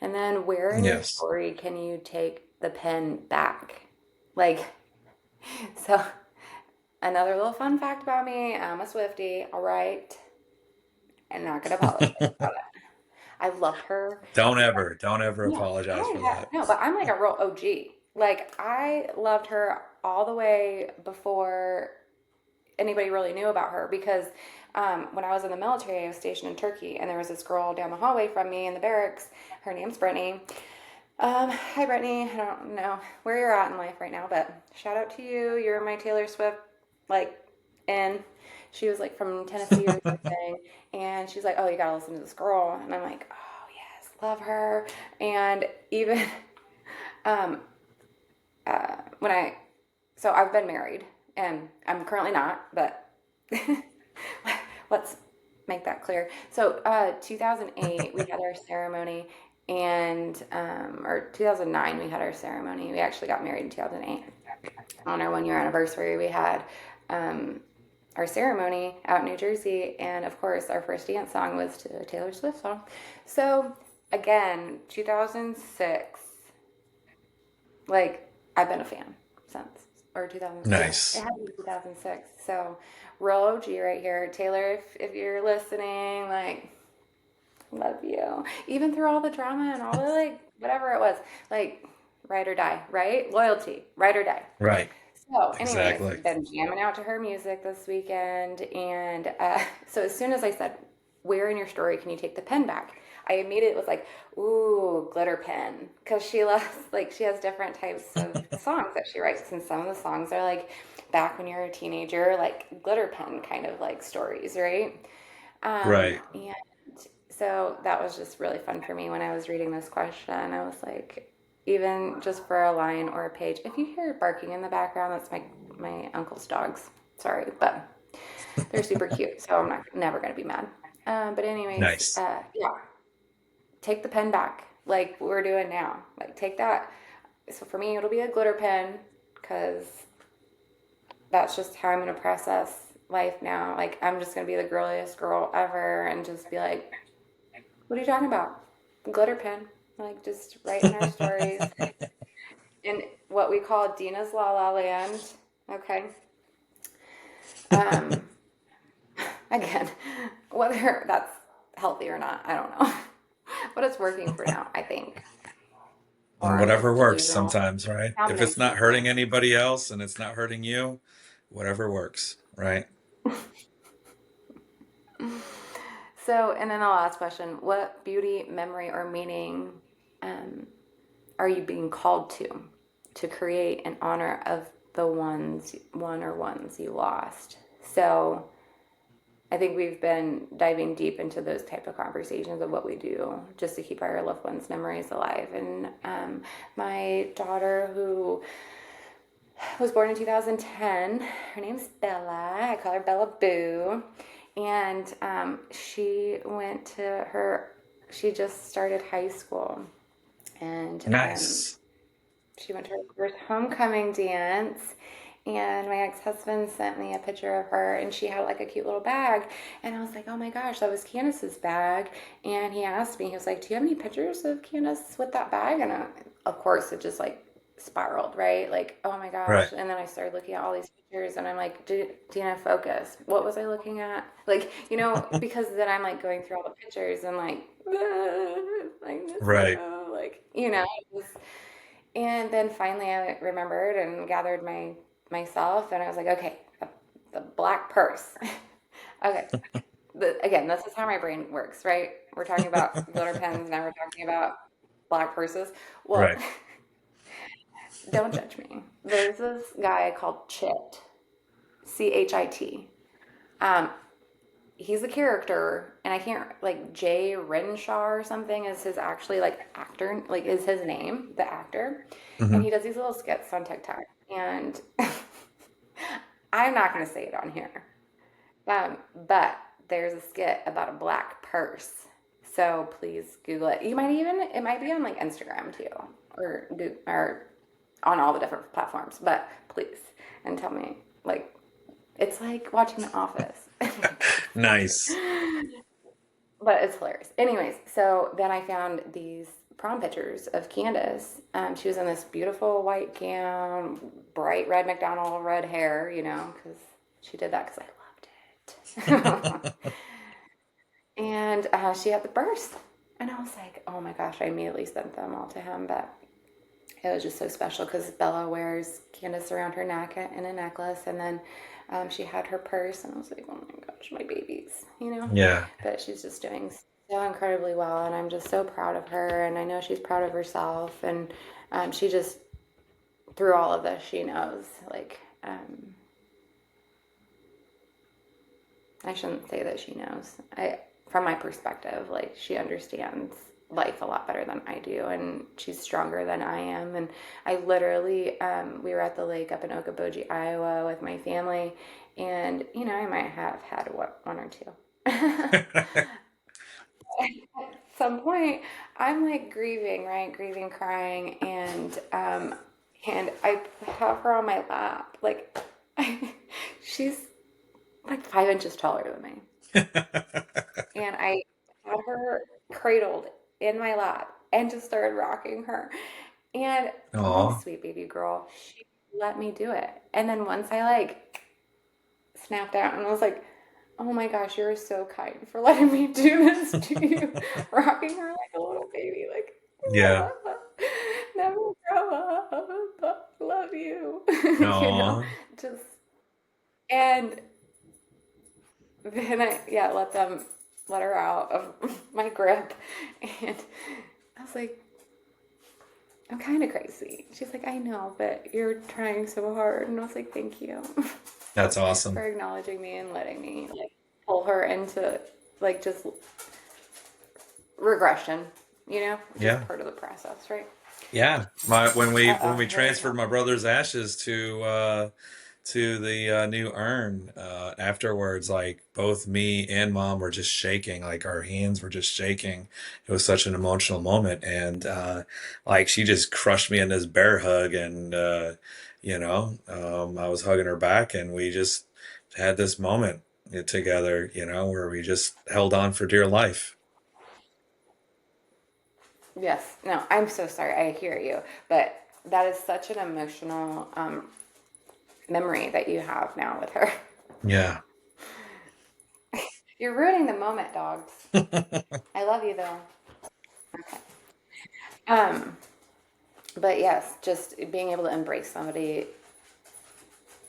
And then, where in your Yes. story can you take the pen back? Like, so another little fun fact about me, I'm a Swiftie, all right? I'm not gonna apologize about it. I loved her. Don't ever No, apologize for that. no, but I'm like a real OG. Like I loved her all the way before anybody really knew about her because when I was in the military, I was stationed in Turkey, and there was this girl down the hallway from me in the barracks. Her name's Brittany. Hi Brittany. I don't know where you're at in life right now, but shout out to you. You're my Taylor Swift, like, and she was like from Tennessee or something, and she's like, "Oh, you gotta listen to this girl," and I'm like, "Oh yes, love her." And even um, when so I've been married, and I'm currently not, but let's make that clear. So, 2008, we had our ceremony, and or 2009, we had our ceremony. We actually got married in 2008. On our 1 year anniversary, we had um, our ceremony out in New Jersey, and of course, our first dance song was to a Taylor Swift song. So, again, 2006, like I've been a fan since, or 2000, yeah, it Nice. had to be 2006. So, real OG right here, Taylor. If you're listening, like, love you. Even through all the drama and all the like, whatever it was, like, ride or die, right? Loyalty, ride or die. Right. So, anyways, Exactly. been jamming out to her music this weekend, and so as soon as I said, "Where in your story can you take the pen back?" I immediately was like, "Ooh, glitter pen," because she loves like she has different types of songs that she writes, and some of the songs are like back when you're a teenager, like glitter pen kind of like stories, right? Right. And so that was just really fun for me when I was reading this question. I was like, even just for a line or a page, if you hear barking in the background, that's my uncle's dogs. Sorry, but they're super cute, so I'm not never gonna be mad. But anyways, Nice. yeah, take the pen back, like we're doing now. Like take that. So for me, it'll be a glitter pen because that's just how I'm gonna process life now. Like I'm just gonna be the girliest girl ever and just be like, what are you talking about? Glitter pen. Like just writing our stories in what we call Dina's La La Land. Okay. Um, again, whether that's healthy or not, I don't know. But it's working for now, I think. Or And I'm whatever just works delusional. sometimes, right? If it's Combination not of hurting both. anybody else and it's not hurting you, whatever works, right? So, and then the last question, what beauty, memory, or meaning um, are you being called to create in honor of the one or ones you lost? So, I think we've been diving deep into those type of conversations of what we do just to keep our loved ones' memories alive. And my daughter, who was born in 2010, her name's Bella. I call her Bella Boo. And she just started high school. And Nice. she went to her first homecoming dance, and my ex-husband sent me a picture of her, and she had like a cute little bag, and I was like, oh my gosh, that was Candace's bag. And he asked me, he was like, do you have any pictures of Candace with that bag? And of course it just like spiraled, right? Like, oh my gosh. Right. And then I started looking at all these pictures, and I'm like, Dina, focus, what was I looking at? Like, because then I'm like going through all the pictures and like I miss Right. you, like, it was, and then finally I remembered and gathered myself, and I was like, okay, the black purse. Okay. Again, this is how my brain works, right? We're talking about glitter pens, now we're talking about black purses. Well, Right. don't judge me. There's this guy called Chit, Chit. Um, he's a character, and I can't like Jay Renshaw or something is his actually like actor, like is his name, the actor, and Hmm. he does these little skits on TikTok, and I'm not going to say it on here, but there's a skit about a black purse. So please Google it. You might even it might be on like Instagram too, or on all the different platforms. But please and tell me like it's like watching The Office. Nice. But it's hilarious. Anyways, so then I found these prom pictures of Candace. She was in this beautiful white gown, bright red McDonald red hair, because she did that because I loved it. And she had the burst. And I was like, oh my gosh, I immediately sent them all to him. But it was just so special because Bella wears Candace around her neck in a necklace. And then she had her purse. And I was like, oh my gosh, my babies. Yeah. But she's just doing so incredibly well. And I'm just so proud of her. And I know she's proud of herself. And she just, through all of this, she knows, like, I shouldn't say that she knows. From my perspective, like she understands life a lot better than I do, and she's stronger than I am. And I literally, we were at the lake up in Okoboji, Iowa, with my family, and I might have had one or two. At some point, I'm like grieving, right? Grieving, crying, and I have her on my lap, like she's like 5 inches taller than me. And I had her cradled in my lap and just started rocking her. And my Oh, sweet baby girl, she let me do it. And then once I like snapped out and was like, oh my gosh, you're so kind for letting me do this to you, rocking her like a little baby, like, yeah. never grow up, love you, Oh, just, and then yeah, let her out of my grip. And I was like, I'm kind of crazy. She's like, I know, but you're trying so hard. And I was like, thank you that's awesome. for acknowledging me and letting me like pull her into like just regression, just Yeah. part of the process, right? Yeah. My when we Here we transferred go. my brother's ashes to the new urn afterwards, like both me and mom were just shaking, like our hands were just shaking. It was such an emotional moment, and like she just crushed me in this bear hug, and I was hugging her back, and we just had this moment together, where we just held on for dear life. Yes. No, I'm so sorry. I hear you. But that is such an emotional memory that you have now with her. Yeah. You're ruining the moment, dogs. I love you though. Okay. Um, but yes, just being able to embrace somebody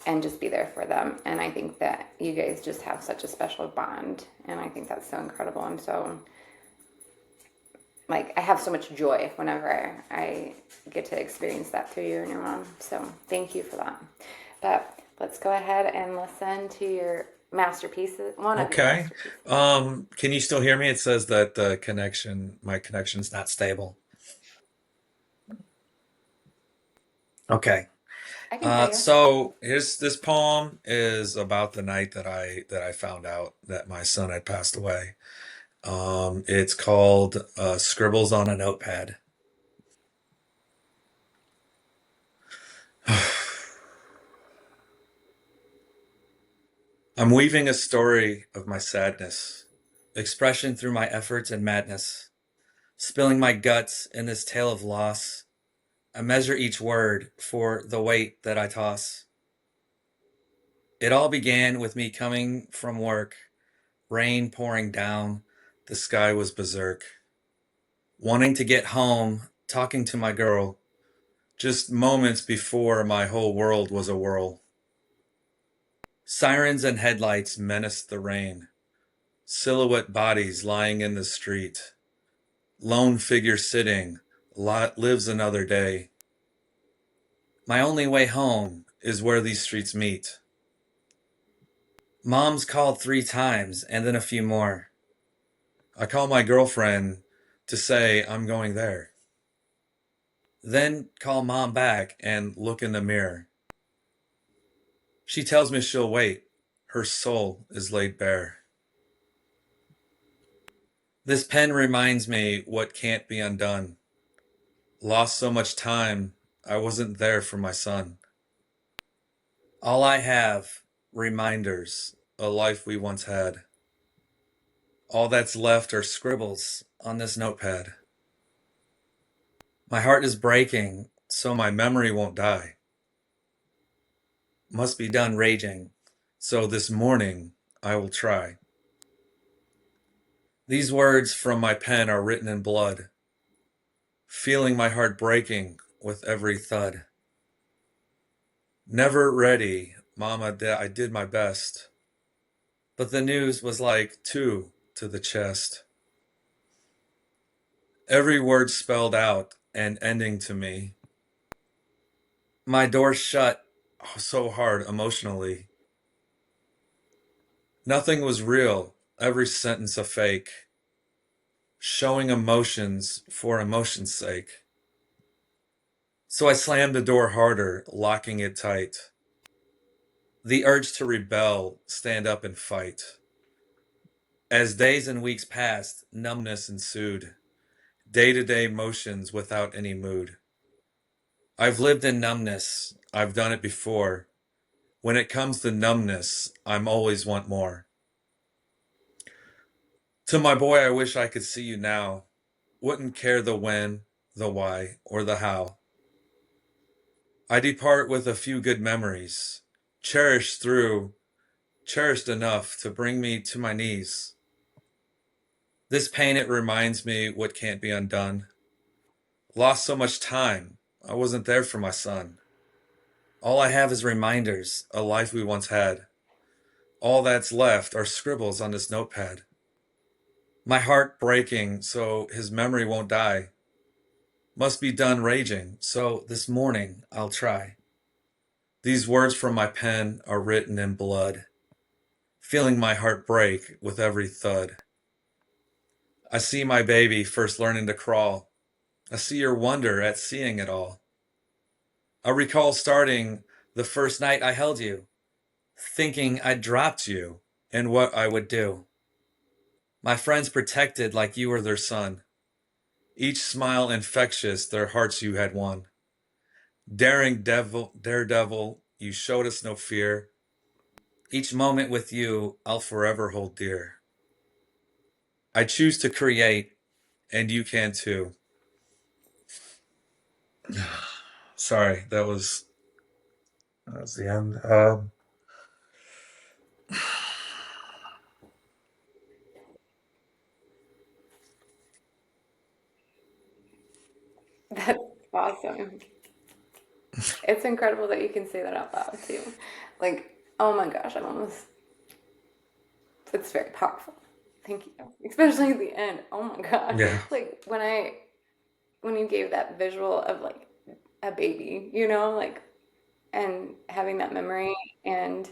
and just be there for them. And I think that you guys just have such a special bond. And I think that's so incredible. I'm so, like, I have so much joy whenever I get to experience that through you and your mom. So thank you for that. But let's go ahead and listen to your masterpieces, one of your Okay. masterpieces. Can you still hear me? It says that my connection's not stable. Okay. I can hear you. So here's this poem is about the night that I found out that my son had passed away. It's called Scribbles on a Notepad. I'm weaving a story of my sadness, expression through my efforts and madness, spilling my guts in this tale of loss. I measure each word for the weight that I toss. It all began with me coming from work, rain pouring down, the sky was berserk. Wanting to get home, talking to my girl, just moments before my whole world was a whirl. Sirens and headlights menaced the rain. Silhouette bodies lying in the street. Lone figure sitting, lives another day. My only way home is where these streets meet. Mom's called 3 times and then a few more. I call my girlfriend to say I'm going there. Then call mom back and look in the mirror. She tells me she'll wait. Her soul is laid bare. This pen reminds me what can't be undone. Lost so much time, I wasn't there for my son. All I have, reminders, a life we once had. All that's left are scribbles on this notepad. My heart is breaking, so my memory won't die. Must be done raging, so this morning I will try. These words from my pen are written in blood, feeling my heart breaking with every thud. Never ready, Mama, I did my best, but the news was like two to the chest. Every word spelled out and ending to me. My door shut so hard emotionally. Nothing was real, every sentence a fake, showing emotions for emotion's sake. So I slammed the door harder, locking it tight. The urge to rebel, stand up and fight. As days and weeks passed, numbness ensued. Day-to-day motions without any mood. I've lived in numbness, I've done it before. When it comes to numbness, I'm always want more. To my boy, I wish I could see you now. Wouldn't care the when, the why, or the how. I depart with a few good memories, cherished enough to bring me to my knees. This pain, it reminds me what can't be undone. Lost so much time, I wasn't there for my son. All I have is reminders, a life we once had. All that's left are scribbles on this notepad. My heart breaking so his memory won't die. Must be done raging, so this morning I'll try. These words from my pen are written in blood, feeling my heart break with every thud. I see my baby first learning to crawl. I see your wonder at seeing it all. I recall starting the first night I held you, thinking I'd dropped you and what I would do. My friends protected like you were their son. Each smile infectious, their hearts you had won. Daredevil, you showed us no fear. Each moment with you, I'll forever hold dear. I choose to create, and you can too. Sorry, that was the end. That's awesome. It's incredible that you can say that out loud too. Like, oh my gosh, it's very powerful. Thank you. Especially at the end. Oh my God. Yeah, Like when you gave that visual of like a baby, like and having that memory and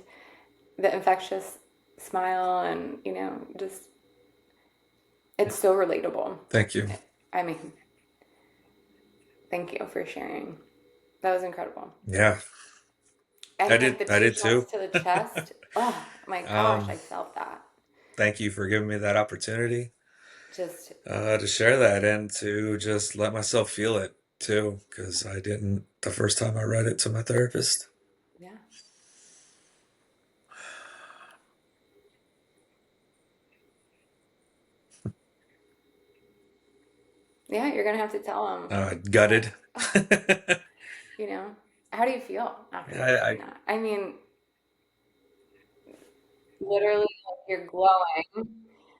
the infectious smile and just it's so relatable. thank you. I mean, thank you for sharing. That was incredible. Yeah, And like the I two did shots too. to the chest. Oh my gosh, um, I felt that. Thank you for giving me that opportunity Just to share that and to just let myself feel it too, because I didn't the first time I read it to my therapist. yeah. Yeah, you're gonna have to tell them. Yeah. Gutted. Oh, you know, how do you feel after reading I that? I mean, literally, like, you're glowing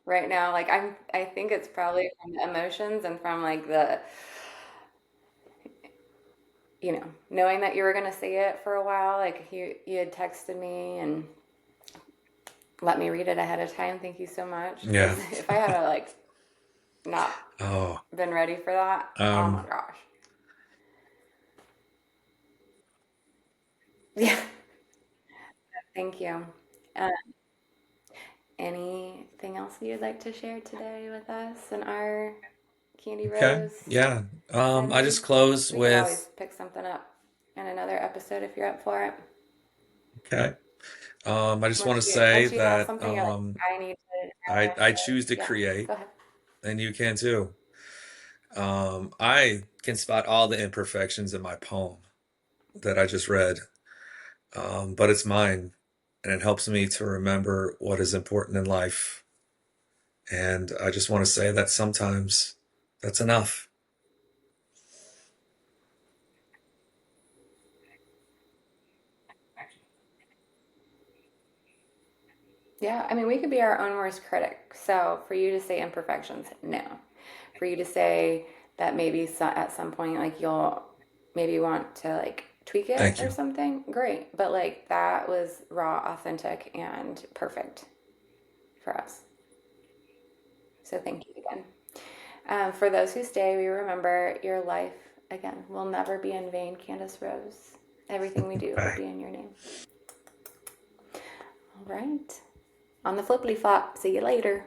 right now. Like I think it's probably from the emotions and from like the, knowing that you were gonna say it for a while. Like you had texted me and let me read it ahead of time. Thank you so much. Because Yeah. if I had like not Oh, been ready for that, oh my um, gosh. Yeah, thank you. Uh, Anything else you'd like to share today with us and our Candy okay. Rose Yeah. I just friends? close We could always with, pick something up in another episode if you're up for it. okay. I just want to say Once you have that something you're like, I need to I choose to yeah, create, go ahead. and you can too. I can spot all the imperfections in my poem that I just read, but it's mine, and it helps me to remember what is important in life. And I just want to say that sometimes that's enough. Yeah, I mean, we could be our own worst critic. So for you to say imperfections, no. For you to say that maybe at some point, like you'll maybe want to like tweak it Thank or you. something, great. But like that was raw, authentic, and perfect for us. So thank you again. For those who stay, we remember your life again will never be in vain, Candace Rose. Everything we do will Bye. be in your name. All right. On the flippity flop. See you later.